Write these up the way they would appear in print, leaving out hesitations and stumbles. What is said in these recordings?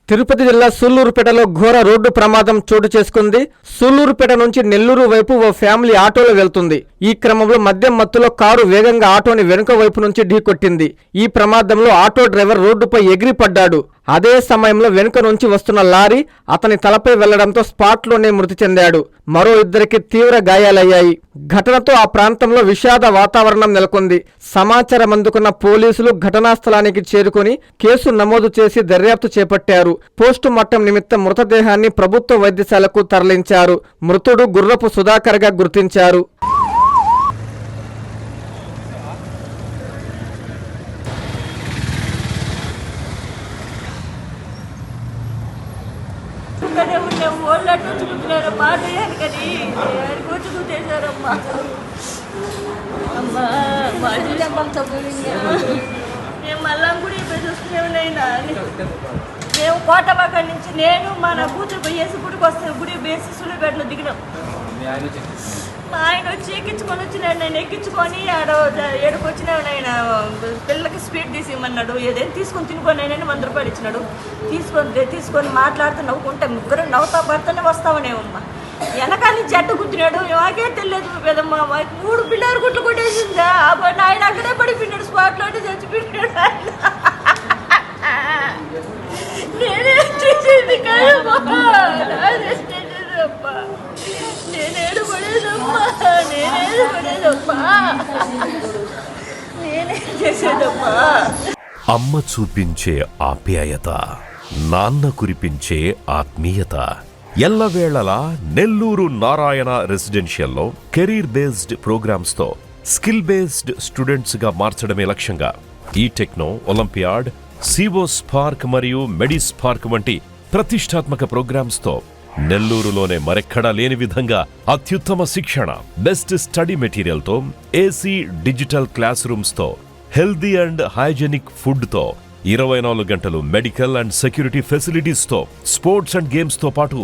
తిరుపతి జిల్లా సూళ్లూరుపేటలో ఘోర రోడ్డు ప్రమాదం చోటు చేసుకుంది. సూళ్లూరుపేట నుంచి నెల్లూరు వైపు ఓ ఫ్యామిలీ ఆటోలో వెళ్తుంది. ఈ క్రమంలో మద్యం మత్తులో కారు వేగంగా ఆటోని వెనుక వైపు నుంచి ఢీకొట్టింది. ఈ ప్రమాదంలో ఆటో డ్రైవర్ రోడ్డుపై ఎగిరిపడ్డాడు. అదే సమయంలో వెనుక నుంచి వస్తున్న లారీ అతని తలపై వెళ్లడంతో స్పాట్లోనే మృతి చెందాడు. మరో ఇద్దరికి తీవ్ర గాయాలయ్యాయి. ఘటనతో ఆ ప్రాంతంలో విషాద వాతావరణం నెలకొంది. సమాచారం అందుకున్న పోలీసులు ఘటనా స్థలానికి చేరుకుని కేసు నమోదు చేసి దర్యాప్తు చేపట్టారు. పోస్టు మార్టం నిమిత్తం మృతదేహాన్ని ప్రభుత్వ వైద్యశాలకు తరలించారు. మృతుడు గుర్రపు సుధాకర్ గా గుర్తించారు. మేము కోటబాక నుంచి నేను మా నా కూతురు పోయేసి గుడికి వస్తే గుడి వేసి సూళ్లూరుపేటలో దిగినాం. మా ఆయన వచ్చి ఎక్కించుకొని వచ్చినాడు. నేను ఎక్కించుకొని ఏడుకు వచ్చినాడు. ఆయన పిల్లలకి స్వీట్ తీసి ఇమ్మన్నాడు. ఏదైనా తీసుకొని తినుకొని ఆయన 100 రూపాయలు ఇచ్చినాడు. తీసుకొని మాట్లాడుతూ నవ్వుకుంటే ముగ్గురు నవ్వుతా పడుతూనే వస్తామనేమమ్మా. వెనకాల నుంచి అడ్డు గుద్దినాడు. నాకే తెలియదు పెదమ్మా. 3 పిల్లలు గుట్లు కొట్టేసిందా. ఆయన అక్కడే పడిపోయినాడు. స్పాట్లోనే చచ్చిపోయినాడు. నేనే చేసేది కాదమ్మా. నేనేడు పడేదమ్మా. నేనే చేసేదమ్మా. అమ్మ చూపించే ఆప్యాయత, నాన్న కురిపించే ఆత్మీయత ఎల్లవేళలా నెల్లూరు నారాయణ రెసిడెన్షియల్లో కెరీర్ బేస్డ్ ప్రోగ్రామ్స్ తో స్కిల్ బేస్డ్ స్టూడెంట్స్ గా మార్చడమే లక్ష్యంగా ఈ టెక్నో, ఒలింపియాడ్, సివో స్పార్క్ మరియు మెడి స్పార్క్ వంటి ప్రతిష్టాత్మక ప్రోగ్రామ్స్ తో నెల్లూరులోనే మరెక్కడా లేని విధంగా అత్యుత్తమ శిక్షణ, బెస్ట్ స్టడీ మెటీరియల్ తో, ఏసీ డిజిటల్ క్లాస్ రూమ్స్ తో, హెల్దీ అండ్ హైజెనిక్ ఫుడ్ తో, 24 గంటలు మెడికల్ అండ్ సెక్యూరిటీ ఫెసిలిటీస్ తో, స్పోర్ట్స్ అండ్ గేమ్స్ తో పాటు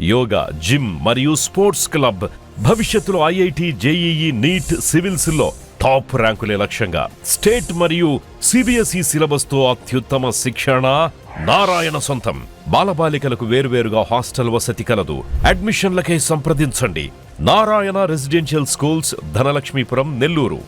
యోగా, జిమ్ మరియు స్పోర్ట్స్ క్లబ్, భవిష్యత్తులో ఐఐటి, జేఈఈ, నీట్, సివిల్స్ లో టాప్ ర్యాంకులే లక్ష్యంగా స్టేట్ మరియు సిబిఎస్ఈ సిలబస్ తో అత్యుత్తమ శిక్షణ నారాయణ సొంతం. బాలబాలికలకు వేర్వేరుగా హాస్టల్ వసతి కలదు. అడ్మిషన్లకై సంప్రదించండి. Narayana residential schools, Dhanalakshmipuram, Nellore.